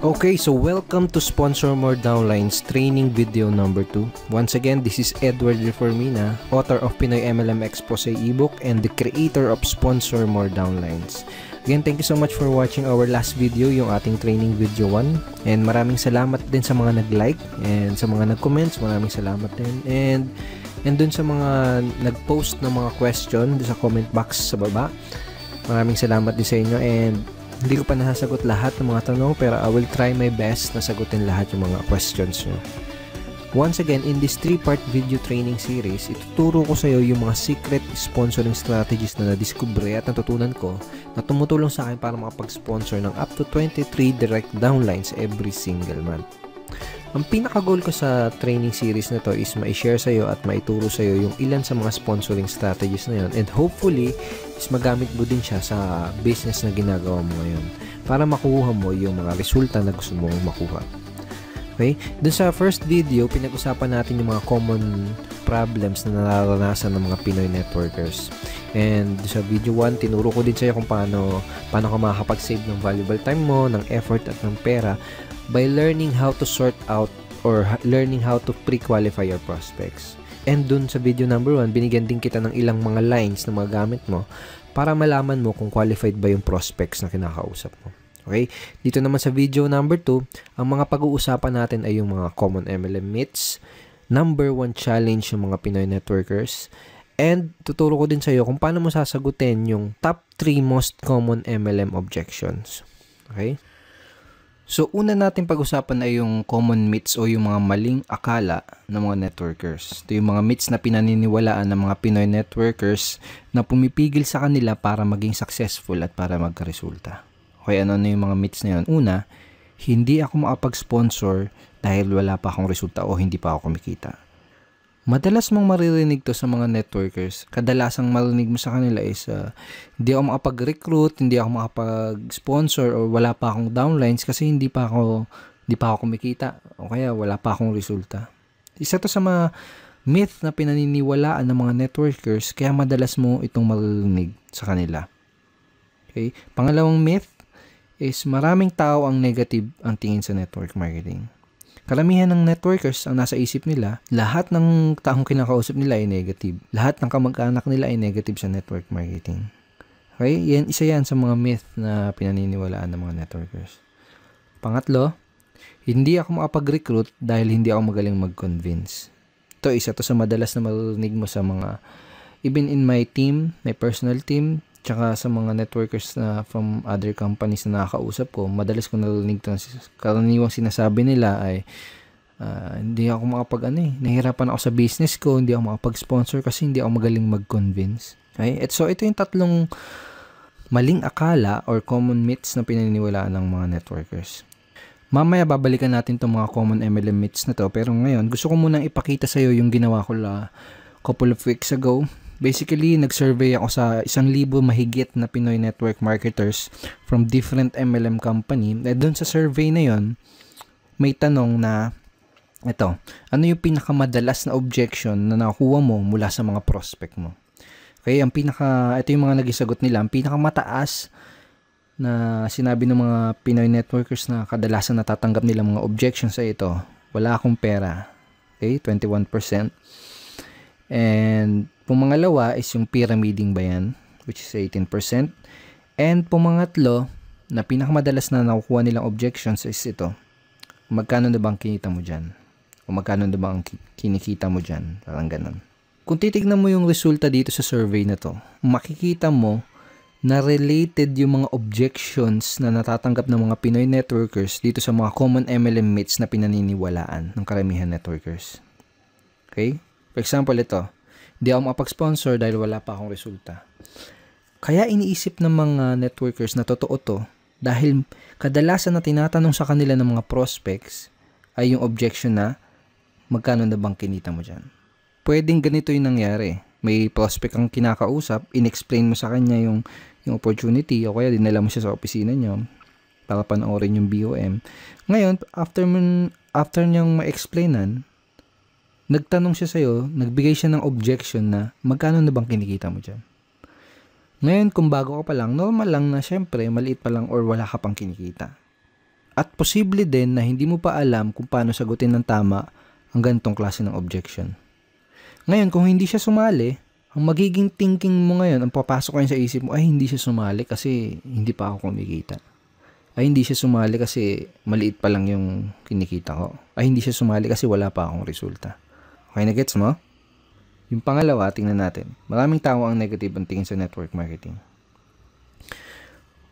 Okay, so welcome to Sponsor More Downlines training video number 2. Once again, this is Edward Reformina, author of Pinoy MLM Expose ebook and the creator of Sponsor More Downlines. Again, thank you so much for watching our last video, yung ating training video 1. And maraming salamat din sa mga nag-like and sa mga nag-comments, maraming salamat din. And dun sa mga nag-post ng mga question sa comment box sa baba, maraming salamat din sa inyo. And hindi ko pa nasasagot lahat ng mga tanong, pero I will try my best na sagutin lahat yung mga questions nyo. Once again, in this 3-part video training series, ituturo ko sa iyo yung mga secret sponsoring strategies na nadiskubre at natutunan ko na tumutulong sa akin para makapag-sponsor ng up to 23 direct downlines every single month. Ang pinaka-goal ko sa training series na to is ma-share sa iyo at maituro sa iyo yung ilan sa mga sponsoring strategies na yun, and hopefully is magamit mo din siya sa business na ginagawa mo ngayon para makuha mo yung mga resulta na gusto mong makuha. Okay? Dun sa first video, pinag-usapan natin yung mga common problems na nararanasan ng mga Pinoy networkers. And sa video 1, tinuro ko din sa iyo kung paano ka makakapag-save ng valuable time mo, ng effort at ng pera by learning how to sort out or learning how to pre-qualify your prospects. And dun sa video number 1, binigyan din kita ng ilang mga lines na magagamit mo para malaman mo kung qualified ba yung prospects na kinakausap mo. Okay? Dito naman sa video number 2, ang mga pag-uusapan natin ay yung mga common MLM myths, number 1 challenge yung mga Pinoy networkers, and tuturo ko din sa iyo kung paano mo sasagutin yung top 3 most common MLM objections. Okay? So, una natin pag-usapan ay yung common myths o yung mga maling akala ng mga networkers. Ito yung mga myths na pinaniniwalaan ng mga Pinoy networkers na pumipigil sa kanila para maging successful at para magkaresulta. Okay, ano yung mga myths na yun? Una, hindi ako makapag-sponsor dahil wala pa akong resulta o hindi pa ako kumikita. Madalas mong maririnig to sa mga networkers. Kadalasang marinig mo sa kanila is hindi ako makapag-recruit, hindi ako makapag-sponsor, o wala pa akong downlines kasi hindi pa ako kumikita o kaya wala pa akong resulta. Isa to sa mga myth na pinaniniwalaan ng mga networkers, kaya madalas mo itong maririnig sa kanila. Okay? Pangalawang myth is maraming tao ang negative ang tingin sa network marketing. Karamihan ng networkers ang nasa isip nila, lahat ng taong kinakausap nila ay negative. Lahat ng kamag-anak nila ay negative sa network marketing. Okay? Isa yan sa mga myth na pinaniniwalaan ng mga networkers. Pangatlo, hindi ako makapag-recruit dahil hindi ako magaling mag-convince. Isa to sa madalas na marinig mo sa mga, even in my team, my personal team, tsaka sa mga networkers na from other companies na nakakausap ko, madalas ko narinig ito. Karaniwang sinasabi nila ay hindi ako nahihirapan ako sa business ko, hindi ako makapag-sponsor kasi hindi ako magaling mag-convince. Okay? So ito yung tatlong maling akala or common myths na pinaniniwalaan ng mga networkers. Mamaya babalikan natin itong mga common MLM myths na to, pero ngayon gusto ko munang ipakita sa iyo yung ginawa ko couple of weeks ago. Basically, nag-survey ako sa 1,000 mahigit na Pinoy network marketers from different MLM company. Doon sa survey na yon, may tanong na, ano yung pinakamadalas na objection na nakuha mo mula sa mga prospect mo? Okay, ito yung mga nagisagot nila. Ang pinakamataas na sinabi ng mga Pinoy networkers na kadalasan natatanggap nila mga objections sa ito, wala akong pera. Okay, 21%. And pumangalawa is yung pyramiding ba yan, which is 18%. And pumangatlo, na pinakamadalas na nakukuha nilang objections is ito. Magkano na bang kinita mo dyan? O magkano na bang kinikita mo dyan? Parang ganun. Kung titignan mo yung resulta dito sa survey na to, makikita mo na related yung mga objections na natatanggap ng mga Pinoy networkers dito sa mga common MLM myths na pinaniniwalaan ng karamihan networkers. Okay? For example, ito. Hindi ako makapag-sponsor dahil wala pa akong resulta. Kaya iniisip ng mga networkers na totoo to dahil kadalasan na tinatanong sa kanila ng mga prospects ay yung objection na magkano na bang kinita mo dyan. Pwedeng ganito yung nangyari. May prospect kang kinakausap, in-explain mo sa kanya yung opportunity o kaya dinala mo siya sa opisina niyo para panoorin yung BOM. Ngayon, after niyang ma-explainan, nagtanong siya sa'yo, nagbigay siya ng objection na magkano na bang kinikita mo dyan? Ngayon, kung bago ka pa lang, normal lang na syempre, maliit pa lang or wala ka pang kinikita. At posible din na hindi mo pa alam kung paano sagutin ng tama ang ganitong klase ng objection. Ngayon, kung hindi siya sumali, ang magiging thinking mo ngayon, ang papasok ngayon sa isip mo, ay hindi siya sumali kasi hindi pa ako kumikita. Ay hindi siya sumali kasi maliit pa lang yung kinikita ko. Ay hindi siya sumali kasi wala pa akong resulta. Okay na gets mo? Yung pangalawa, tingnan natin. Maraming tao ang negative ang tingin sa network marketing.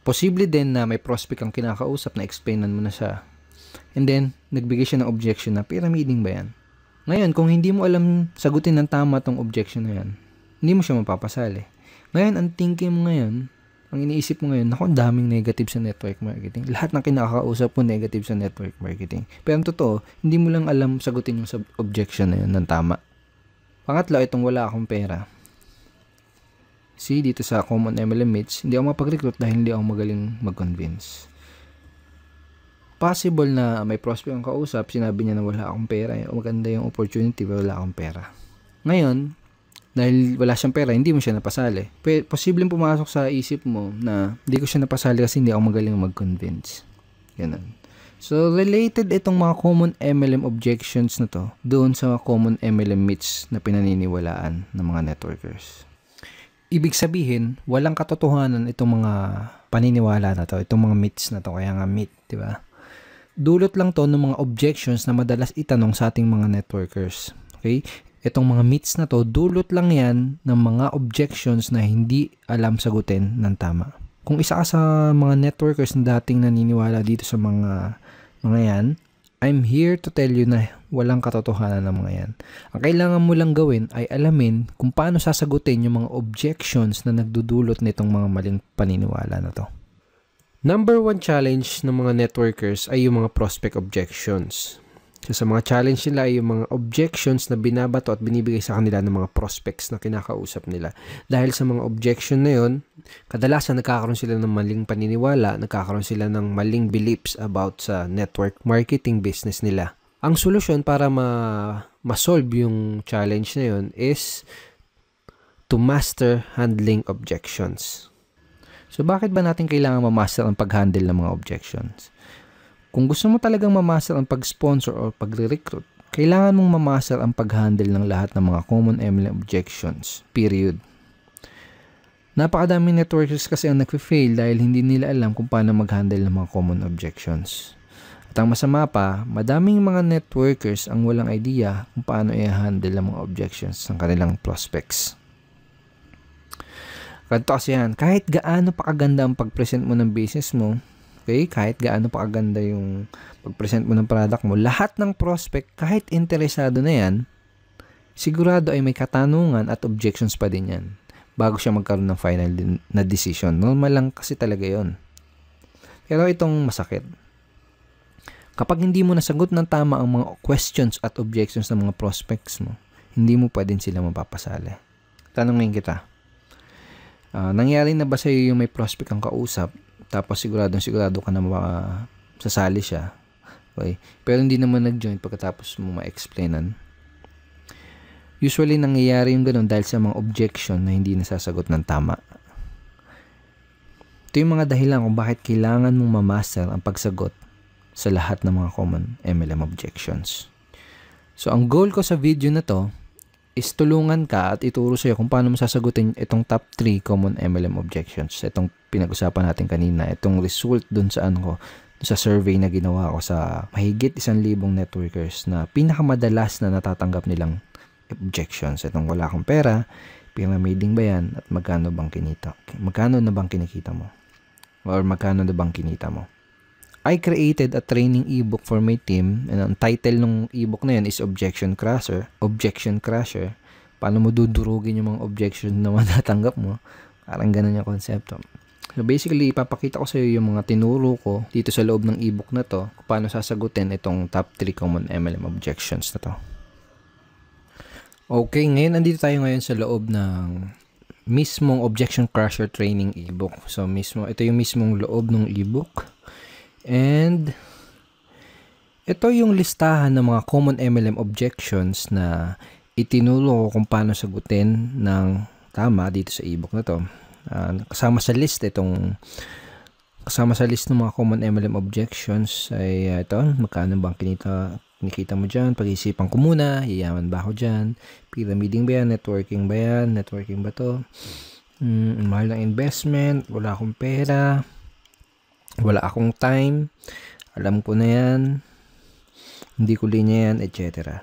Posible din na may prospect ang kinakausap na explainan mo na siya. And then, nagbigay siya ng objection na pyramiding ba yan? Ngayon, kung hindi mo alam sagutin ng tama tong objection na yan, hindi mo siya mapapasali. Ngayon, ang thinking mo ngayon, ang iniisip mo ngayon, naku, ang daming negative sa network marketing. Lahat ng kinakausap mo negative sa network marketing. Pero ang totoo, hindi mo lang alam sagutin yung objection na yun ng tama. Pangatlo, itong wala akong pera. See, dito sa Common MLM Meets, hindi ako mapag-recruit dahil hindi ako magaling mag-convince. Possible na may prospect ang kausap, sinabi niya na wala akong pera, maganda yung opportunity, pero wala akong pera. Ngayon, dahil wala siyang pera, hindi mo siya napasali. Posibleng pumasok sa isip mo na hindi ko siya napasali kasi hindi ako magaling mag-convince. Ganun. So, related itong mga common MLM objections na to doon sa common MLM myths na pinaniniwalaan ng mga networkers. Ibig sabihin, walang katotohanan itong mga paniniwala na to, itong mga myths na to, kaya nga myth, di ba? Dulot lang to ng mga objections na madalas itanong sa ating mga networkers. Okay? Itong mga myths na to, dulot lang yan ng mga objections na hindi alam sagutin ng tama. Kung isa ka sa mga networkers na dating naniniwala dito sa mga yan, I'm here to tell you na walang katotohanan ng mga yan. Ang kailangan mo lang gawin ay alamin kung paano sasagutin yung mga objections na nagdudulot nitong mga maling paniniwala na to. Number 1 challenge ng mga networkers ay yung mga prospect objections. So, sa mga challenge nila ay yung mga objections na binabato at binibigay sa kanila ng mga prospects na kinakausap nila. Dahil sa mga objection na yun, kadalasan nagkakaroon sila ng maling paniniwala, nagkakaroon sila ng maling beliefs about sa network marketing business nila. Ang solusyon para ma-solve yung challenge na yun is to master handling objections. So, bakit ba natin kailangan ma-master ang pag-handle ng mga objections? Kung gusto mo talagang ma-master ang pag-sponsor o pag-recruit, kailangan mong ma-master ang pag-handle ng lahat ng mga common MLM objections. Period. Napakadaming networkers kasi ang nagfe-fail dahil hindi nila alam kung paano mag-handle ng mga common objections. At ang masama pa, madaming mga networkers ang walang idea kung paano i-handle ang mga objections ng kanilang prospects. Ganito kasi yan, kahit gaano pa kaganda ang pag-present mo ng business mo, okay, kahit gaano pa kaganda yung pag-present mo ng product mo, lahat ng prospect, kahit interesado na yan, sigurado ay may katanungan at objections pa din yan bago siya magkaroon ng final na decision. Normal lang kasi talaga yon. Pero itong masakit. Kapag hindi mo nasagot ng tama ang mga questions at objections ng mga prospects mo, hindi mo pa din sila mapapasali. Tanongin kita, nangyari na ba sa iyo yung may prospect ang kausap, tapos sigurado ka na sasali siya, okay? Pero hindi naman nag-join pagkatapos mo ma-explainan? Usually, nangyayari yung ganun dahil sa mga objection na hindi nasasagot ng tama. Ito yung mga dahilan kung bakit kailangan mong ma-master ang pagsagot sa lahat ng mga common MLM objections. So, ang goal ko sa video na to is tulungan ka at ituro sa'yo kung paano mo sasagutin itong top 3 common MLM objections. Itong pinag-usapan natin kanina, itong result dun sa sa survey na ginawa ko sa mahigit 1,000 networkers na pinakamadalas na natatanggap nilang objections. Itong wala akong pera, pyramiding ba yan, at magkano bang kinita? Magkano na bang kinikita mo? Or magkano na bang kinita mo? I created a training ebook for my team, and ang title ng ebook na yan is Objection Crusher. Objection Crusher. Paano mo dudurugin yung mga objection na matatanggap mo? Parang ganun yung konsepto. So basically, ipapakita ko sa iyo yung mga tinuro ko dito sa loob ng ebook na to kung paano sasagutin itong top 3 common MLM objections na to. Okay, ngayon andito tayo ngayon sa loob ng mismong Objection Crusher training ebook. So ito yung mismong loob ng ebook. And ito yung listahan ng mga common MLM objections na itinuro ko kung paano sagutin ng tama dito sa ebook na to. Kasama sa list itong Kasama sa list ng mga common MLM objections ay ito, magkano bang kinikita mo dyan? Pag-isipan ko muna, yayaman ba ako dyan? Pyramiding ba yan? Networking ba yan? Networking ba to? Mahal ng investment, wala akong pera, wala akong time, alam ko na yan, hindi ko linya yan, etc.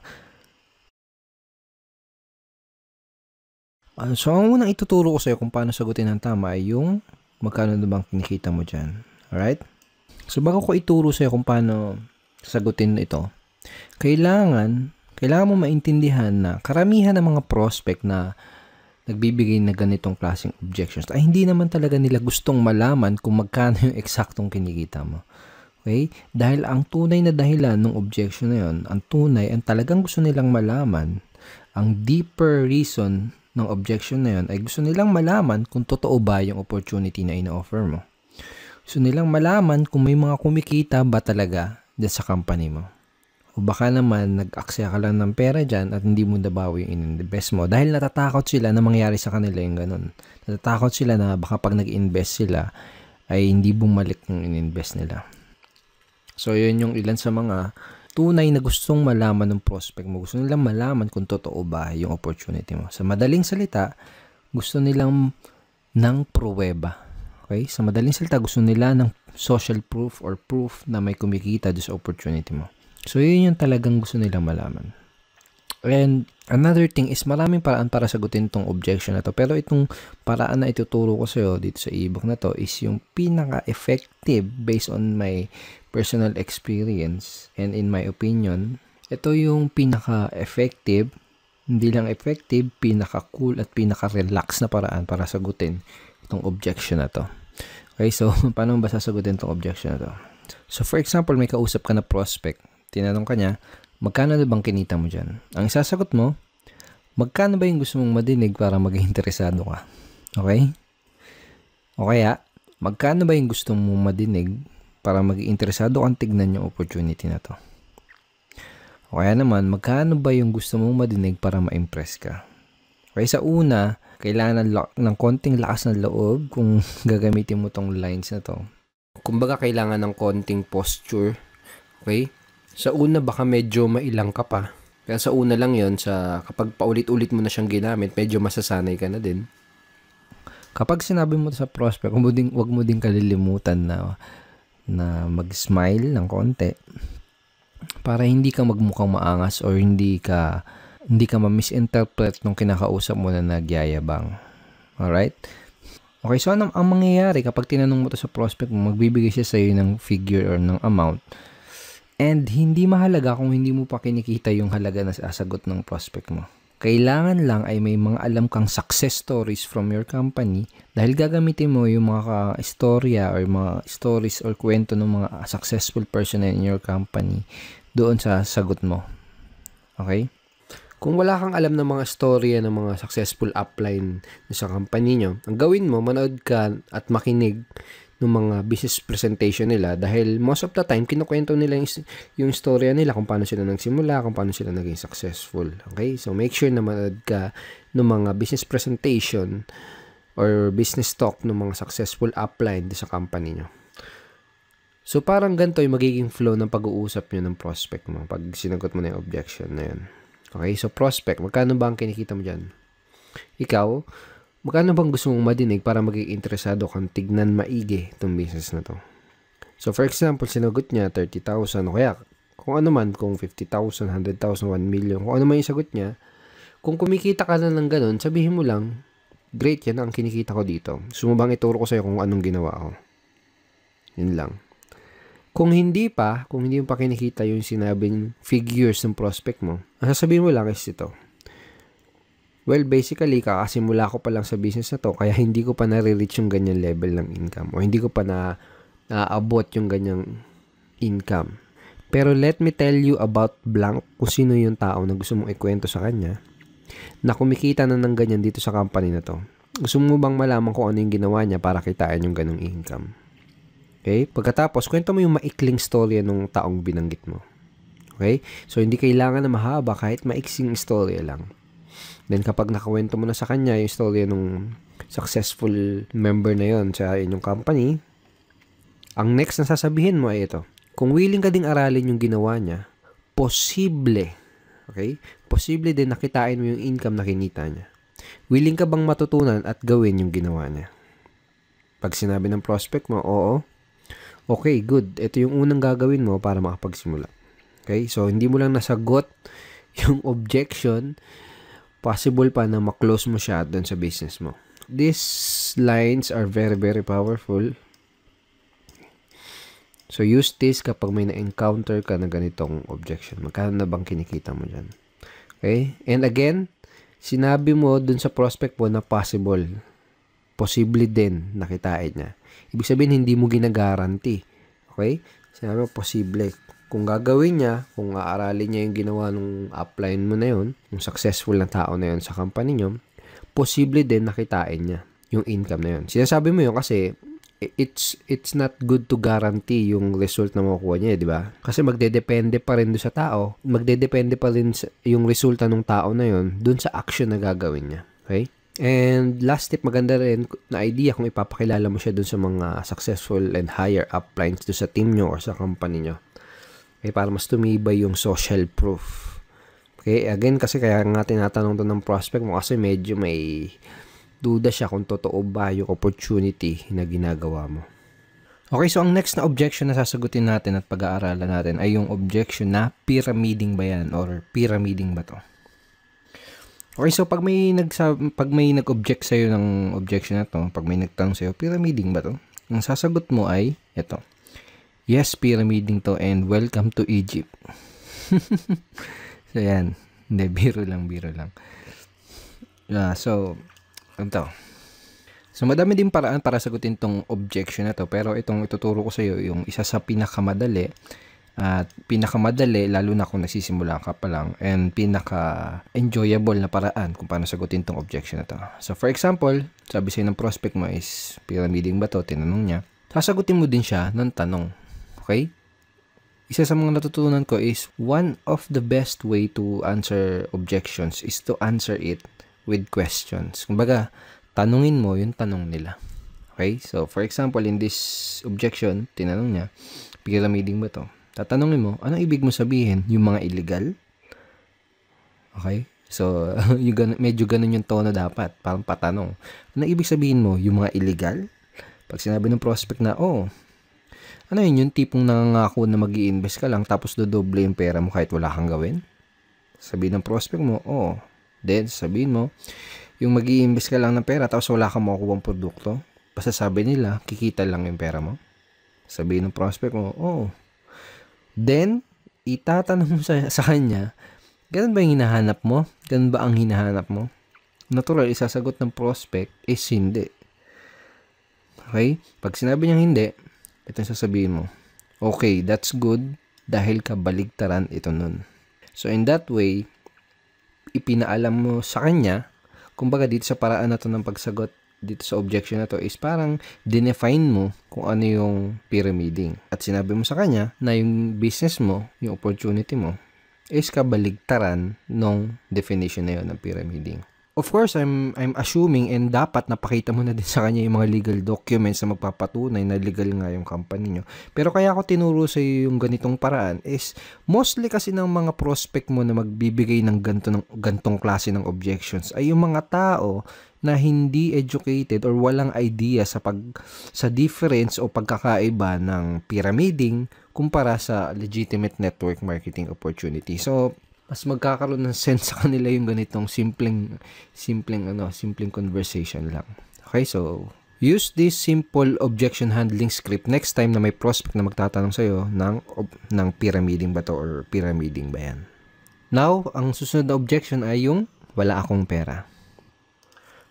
So, ang unang ituturo ko sa'yo kung paano sagutin ng tama ay yung magkano na bang kinikita mo dyan. Alright? So, bago ko ituro sa'yo kung paano sagutin ito, kailangan mo maintindihan na karamihan ng mga prospect na nagbibigay na ganitong klaseng objections ay hindi naman talaga nila gustong malaman kung magkano yung eksaktong kinikita mo. Okay? Dahil ang tunay na dahilan ng objection na yun, ang talagang gusto nilang malaman, ang deeper reason ng objection na yun ay gusto nilang malaman kung totoo ba yung opportunity na ina-offer mo. Gusto nilang malaman kung may mga kumikita ba talaga dyan sa company mo. O baka naman nag-aksaya ka lang ng pera dyan at hindi mo nabawi yung in-invest mo dahil natatakot sila na mangyari sa kanila yung ganun. Natatakot sila na baka pag nag-invest sila ay hindi bumalik yung in-invest nila. So yun yung ilan sa mga tunay na gustong malaman ng prospect mo. Gusto nilang malaman kung totoo ba yung opportunity mo. Sa madaling salita, gusto nilang ng pruweba. Okay? Sa madaling salita, gusto nila ng social proof or proof na may kumikita doon sa opportunity mo. So, yun yung talagang gusto nilang malaman. And another thing is maraming paraan para sagutin itong objection na to. Pero itong paraan na ituturo ko sa'yo dito sa ebook na to is yung pinaka-effective based on my personal experience and in my opinion, ito yung pinaka-effective, hindi lang effective, pinaka-cool at pinaka-relax na paraan para sagutin itong objection na to. Okay, so paano ba sasagutin itong objection na to? So for example, may kausap ka na prospect, tinanong ka niya, magkano na bang kinita mo dyan? Ang isasagot mo, magkano ba yung gusto mong madinig para maging interesado ka? Okay? O kaya, magkano ba yung gusto mong madinig para maging interesado kang tignan yung opportunity na to? O kaya naman, magkano ba yung gusto mong madinig para ma-impress ka? Okay, sa una, kailangan ng konting lakas ng loob kung gagamitin mo tong lines na to. Kumbaga, kailangan ng konting posture. Okay? Sa una, baka medyo mailang ka pa. Kaya sa una lang yon, kapag paulit-ulit mo na siyang ginamit, medyo masasanay ka na din. Kapag sinabi mo sa prospect, wag mo din kalilimutan na mag-smile ng konti para hindi ka magmukhang maangas or hindi ka ma-misinterpret nung kinakausap mo na nagyayabang. Alright? Okay, so ang mangyayari kapag tinanong mo to sa prospect mo, magbibigay siya sa iyo ng figure or ng amount and hindi mahalaga kung hindi mo pa kinikita yung halaga na sasagot ng prospect mo. Kailangan lang ay may mga alam kang success stories from your company dahil gagamitin mo yung mga istorya or mga stories or kwento ng mga successful person in your company doon sa sagot mo. Okay? Kung wala kang alam ng mga storya ng mga successful upline sa company nyo, ang gawin mo, manood ka at makinig ng mga business presentation nila dahil most of the time, kinukwento nila yung storya nila kung paano sila nagsimula, kung paano sila naging successful. Okay? So, make sure na manood ka ng mga business presentation or business talk ng mga successful upline sa company nyo. So, parang ganito yung magiging flow ng pag-uusap nyo ng prospect mo pag sinagot mo na yung objection na yun. Okay? So, prospect, magkano ba ang kinikita mo dyan? Ikaw, magkano bang gusto mong madinig para maging interesado kang tignan maigi itong business na to? So, for example, sinagot niya 30,000 o kaya kung ano man, kung 50,000, 100,000, 1 million, kung ano man yung sagot niya, kung kumikita ka na ng ganun, sabihin mo lang, great, yan ang kinikita ko dito. Gusto mo bang ituro ko sa'yo kung anong ginawa ko? Yun lang. Kung hindi mo pa kinikita yung sinabing figures ng prospect mo, ang sasabihin mo lang is ito. Well, basically, kakasimula ko pa lang sa business na to, kaya hindi ko pa nare-reach yung ganyan level ng income o hindi ko pa naabot yung ganyang income. Pero let me tell you about blank kung sino yung tao na gusto mong ikwento sa kanya na kumikita na ng ganyan dito sa company na to. Gusto mo bang malaman kung ano yung ginawa niya para kitain yung ganong income? Okay? Pagkatapos, kwento mo yung maikling storya ng taong binanggit mo. Okay? So, hindi kailangan na mahaba kahit maiksing storya lang. Then, kapag nakawento mo na sa kanya yung storya ng successful member na yon sa inyong company, Ang next na sasabihin mo ay ito. Kung willing ka ding aralin yung ginawa niya, posible, okay? Posible din nakitain mo yung income na kinita niya. Willing ka bang matutunan at gawin yung ginawa niya? Pag sinabi ng prospect mo, oo. Okay, good. Ito yung unang gagawin mo para makapagsimula. Okay? So, hindi mo lang nasagot yung objection, possible pa na maklose mo siya doon sa business mo. These lines are very, very powerful. So, use this kapag may na-encounter ka na ganitong objection. Magkano na bang kinikita mo dyan? Okay? And again, sinabi mo dun sa prospect mo na possible. Posible din nakitain niya. Ibig sabihin, hindi mo ginagaranti. Okay? Sinabi mo, posible. Kung gagawin niya, kung aaralin niya yung ginawa ng upline mo na yun, yung successful na tao na yun sa company nyo, posible din nakitain niya yung income na yun. Sinasabi mo yun kasi it's not good to guarantee yung result na makukuha niya, di ba? Kasi magdedepende pa rin doon sa tao, magdedepende pa rin yung resulta ng tao na yun doon sa action na gagawin niya. Okay? And last tip, maganda rin na idea kung ipapakilala mo siya doon sa mga successful and higher uplines doon sa team nyo or sa company nyo. Okay? Para mas tumibay yung social proof. Okay? Again, kasi kaya nga tinatanong to ng prospect mo kasi medyo may duda siya kung totoo ba yung opportunity na ginagawa mo. Okay, so ang next na objection na sasagutin natin at pag-aaralan natin ay yung objection na pyramiding ba yan or pyramiding ba to? Okay, so pag may nag-object sa'yo ng objection na to, pag may nagtanong sa'yo, pyramiding ba to? Ang sasagot mo ay ito. Yes, pyramiding to and welcome to Egypt. So yan. Hindi, biro lang. So, madami din paraan para sagutin tong objection na to. Pero itong ituturo ko sa iyo, yung isa sa pinakamadali, lalo na kung nagsisimula ka pa lang, and pinaka-enjoyable na paraan kung paano sagutin tong objection na to. So, for example, sabi sa'yo ng prospect mo is, pyramiding ba to? Tinanong niya. Sasagutin mo din siya ng tanong. Okay? Isa sa mga natutunan ko is, one of the best way to answer objections is to answer it with questions. Kumbaga, tanungin mo yung tanong nila. Okay? So, for example, in this objection, tinanong niya, pyramiding ba to? Tatanungin mo, anong ibig mo sabihin? Yung mga illegal? Okay? So, medyo ganun yung tono dapat. Parang patanong. Anong ibig sabihin mo? Yung mga illegal? Pag sinabi ng prospect na, ano yun? Yung tipong nangangako na mag-i-invest ka lang tapos dodoble yung pera mo kahit wala kang gawin? Sabihin ng prospect mo, Then, sabihin mo, yung mag-i-invest ka lang ng pera tapos wala kang makukuha ng produkto. Basta sabi nila, kikita lang yung pera mo. Sabihin ng prospect mo, Then, itatanong mo sa kanya, ganun ba yung hinahanap mo? Ganun ba ang hinahanap mo? Natural, isasagot ng prospect is hindi. Okay? Pag sinabi niyang hindi, ito yung sasabihin mo. Okay, that's good dahil kabaligtaran ito nun. So, in that way, ipinaalam mo sa kanya, kumbaga dito sa paraan na to ng pagsagot dito sa objection na to is parang dinefine mo kung ano yung pyramiding. At sinabi mo sa kanya na yung business mo, yung opportunity mo, is kabaligtaran ng definition na yun ng pyramiding. Of course, I'm assuming and dapat napakita mo na din sa kanya yung mga legal documents na magpapatunay na legal nga yung company nyo. Pero kaya ako tinuro sa iyo yung ganitong paraan is mostly kasi ng mga prospect mo na magbibigay ng gantong klase ng objections ay yung mga tao na hindi educated or walang idea sa difference o pagkakaiba ng pyramiding kumpara sa legitimate network marketing opportunity. So, mas magkakaroon ng sense sa kanila yung ganitong simpleng conversation lang. Okay, so use this simple objection handling script next time na may prospect na magtatanong sa'yo ng pyramiding ba to or pyramiding ba yan. Now, ang susunod na objection ay yung wala akong pera.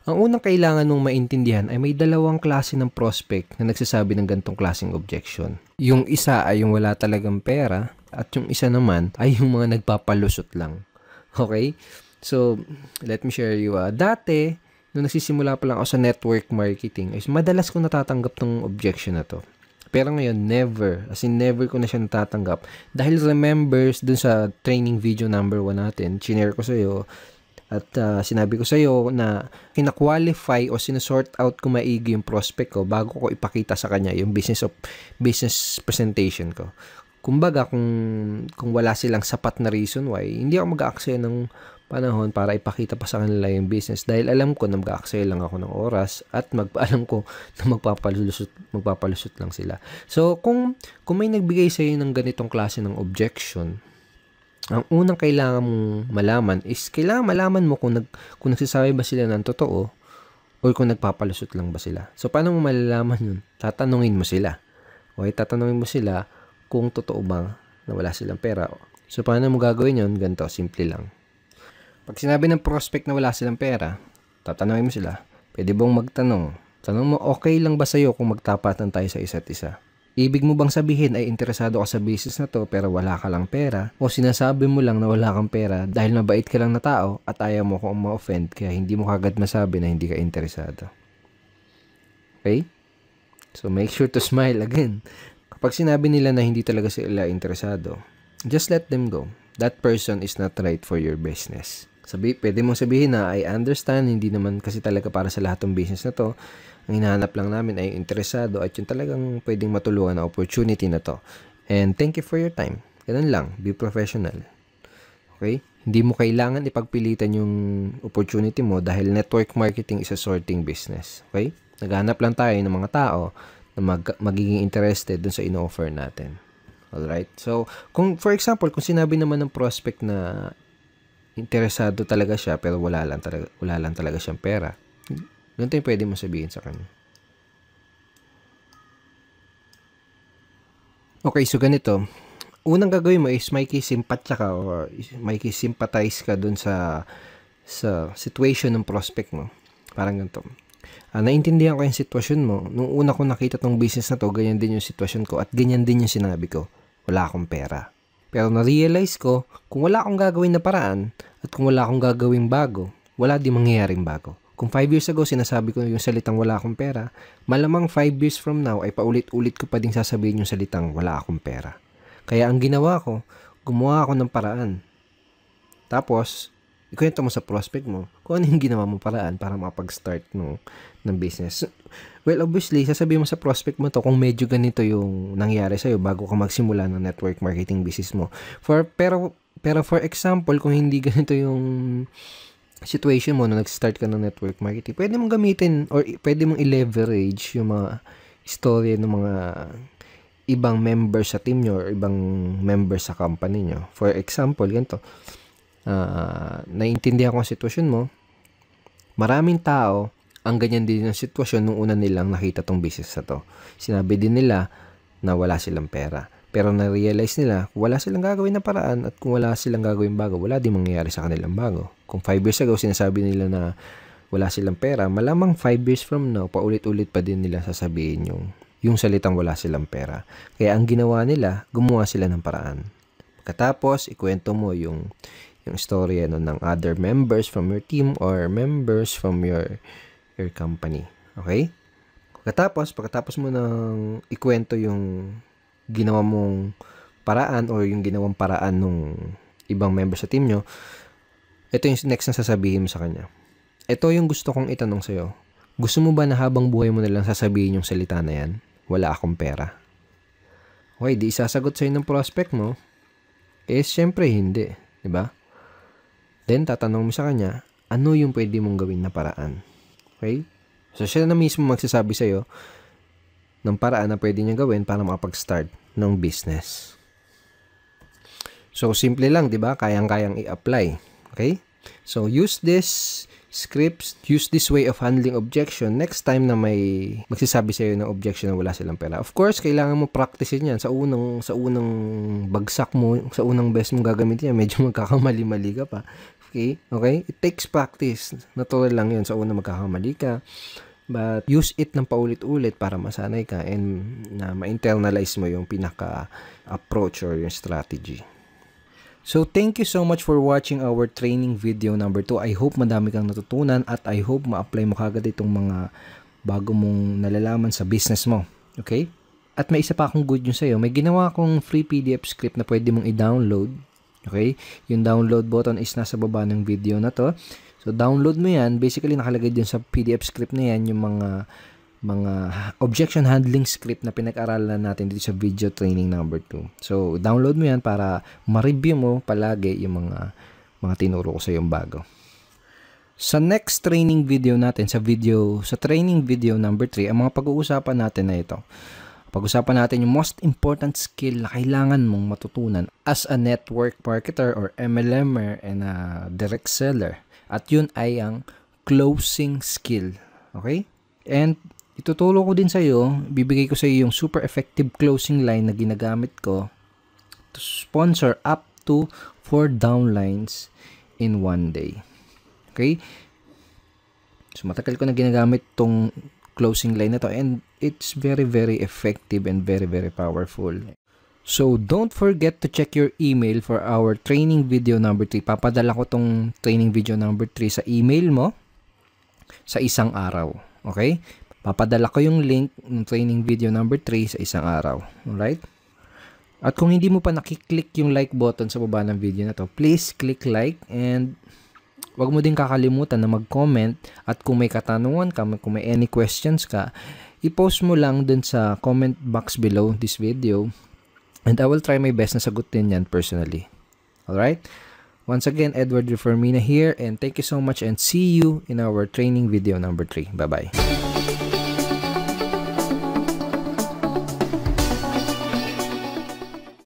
Ang unang kailangan mong maintindihan ay may dalawang klase ng prospect na nagsasabi ng gantong klaseng objection. Yung isa ay yung wala talagang pera at yung isa naman ay yung mga nagpapalusot lang. Okay? So, let me share you. Dati, nung nagsisimula pa lang ako sa network marketing, is madalas ko natatanggap tong objection na to. Pero ngayon, never. As in, never ko na siya natatanggap. Dahil remembers dun sa training video number 1 natin, chinare ko sa'yo, At sinabi ko sa'yo na kina-qualify o sinasort out ko maigi yung prospect ko bago ko ipakita sa kanya yung business presentation ko. Kumbaga, kung wala silang sapat na reason why, hindi ako mag-aaksaya ng panahon para ipakita pa sa kanila yung business dahil alam ko na mag-aaksaya lang ako ng oras at alam ko na magpapalusot lang sila. So, kung may nagbigay sa'yo ng ganitong klase ng objection, ang unang kailangan mong malaman is kailangan malaman mo kung nagsasabi ba sila ng totoo o kung nagpapalusot lang ba sila. So, paano mo malalaman yun? Tatanungin mo sila. Okay, tatanungin mo sila kung totoo ba na wala silang pera. So, paano mo gagawin yun? Ganito, simple lang. Pag sinabi ng prospect na wala silang pera, tatanungin mo sila, pwede bang magtanong? Tanong mo, okay lang ba sa'yo kung magtapatan tayo sa isa't isa? Ibig mo bang sabihin ay interesado ka sa business na to pero wala ka lang pera? O sinasabi mo lang na wala kang pera dahil mabait ka lang na tao at ayaw mo kung ma-offend kaya hindi mo kagad masabi na hindi ka interesado? Okay? So make sure to smile again. Kapag sinabi nila na hindi talaga sila interesado, just let them go. That person is not right for your business. Pwede mong sabihin na I understand, hindi naman kasi talaga para sa lahat ng business na to. Ang hinahanap lang namin ay interesado at yung talagang pwedeng matulungan na opportunity na to. And thank you for your time. Ganun lang, be professional. Okay? Hindi mo kailangan ipagpilitan yung opportunity mo dahil network marketing is a sorting business. Okay? Naghahanap lang tayo ng mga tao na magiging interested dun sa ino-offer natin. Alright? So, for example, kung sinabi naman ng prospect na interesado talaga siya pero wala lang talaga siyang pera, ganito yung pwede mo sabihin sa kanya. Okay, so ganito. Unang gagawin mo is makikisimpatya ka or makikisimpatize ka dun sa situation ng prospect mo. Parang ganito. Naintindihan ko yung sitwasyon mo. Nung una ko nakita tong business na to, ganyan din yung sitwasyon ko at ganyan din yung sinabi ko. Wala akong pera. Pero na-realize ko, kung wala akong gagawin na paraan at kung wala akong gagawing bago, wala di mangyayaring bago. Kung 5 years ago sinasabi ko yung salitang wala akong pera, malamang 5 years from now ay paulit-ulit ko pa din sasabihin yung salitang wala akong pera. Kaya ang ginawa ko, gumawa ako ng paraan. Tapos, ikwento mo sa prospect mo kung ano yung ginawa mo paraan para makapag-start ng business. Well, obviously, sasabihin mo sa prospect mo to kung medyo ganito yung nangyari sa'yo bago ka magsimula ng network marketing business mo. Pero for example, kung hindi ganito yung situation mo na nag-start ka ng network marketing, pwede mong gamitin or pwede mong i-leverage yung mga istorya ng mga ibang members sa team nyo or ibang members sa company nyo. For example, ganito. Naiintindihan ko ang sitwasyon mo. Maraming tao ang ganyan din ang sitwasyon nung una nilang nakita tong business na to. Sinabi din nila na wala silang pera. Pero na-realize nila, wala silang gagawin na paraan at kung wala silang gagawin bago, wala din mangyayari sa kanilang bago. Kung 5 years ago, sinasabi nila na wala silang pera, malamang 5 years from now, paulit-ulit pa din nila sasabihin yung salitang wala silang pera. Kaya ang ginawa nila, gumawa sila ng paraan. Pagkatapos, ikwento mo yung storya ng other members from your team or members from your company. Okay? Pagkatapos mo nang ikwento yung ginawa mong paraan o yung ginawang paraan ng ibang member sa team nyo, ito yung next na sasabihin mo sa kanya. Ito yung gusto kong itanong sa'yo. Gusto mo ba na habang buhay mo nalang sasabihin yung salita na yan? Wala akong pera. Okay, di isasagot sa'yo ng prospect mo? Syempre hindi. Diba? Then, tatanong mo sa kanya, ano yung pwede mong gawin na paraan? Okay? So, siya na mismo magsasabi sa'yo ng paraan na pwede niya gawin para makapag-start ng business. So, simple lang, di ba? Kayang-kayang i-apply. Okay? So, use this scripts, use this way of handling objection next time na may magsasabi sa'yo ng objection na wala silang pera. Of course, kailangan mo practicein yan. Sa unang bagsak mo, sa unang best mo gagamitin yan, medyo magkakamali-mali ka pa. Okay? Okay? It takes practice. Natural lang yun. Sa unang magkakamali ka. But use it ng paulit-ulit para masanay ka and na ma-internalize mo yung pinaka-approach or yung strategy. So, thank you so much for watching our training video number 2. I hope madami kang natutunan at I hope ma-apply mo kagad itong mga bago mong nalalaman sa business mo. Okay? At may isa pa akong good news sa'yo. May ginawa akong free PDF script na pwede mong i-download Okay? Yung download button is nasa baba ng video na to. So, download mo yan. Basically, nakalagay din sa PDF script na yan yung mga objection handling script na pinag-aralan natin dito sa video training number 2. So, download mo yan para ma-review mo palagi yung mga tinuro ko sa yung bago. Sa next training video natin, sa training video number 3, ang mga pag-uusapan natin na ito. Pag-usapan natin yung most important skill na kailangan mong matutunan as a network marketer or MLMer and a direct seller. At yun ay ang closing skill. Okay? And ituturo ko din sa iyo, bibigay ko sa iyo yung super effective closing line na ginagamit ko to sponsor up to 4 downlines in 1 day. Okay? So, matagal ko na ginagamit tong closing line na to and it's very, very effective and very, very powerful. So, don't forget to check your email for our training video number 3. Papadala ko tong training video number 3 sa email mo sa isang araw. Okay? Papadala ko yung link ng training video number 3 sa isang araw. Alright? At kung hindi mo pa nakiklik yung like button sa baba ng video na to, please click like and wag mo din kakalimutan na mag-comment at kung may katanungan ka, kung may any questions ka, i-post mo lang dun sa comment box below this video and I will try my best na sagutin yan personally. Alright? Once again, Edward Reformina here and thank you so much and see you in our training video number 3. Bye-bye.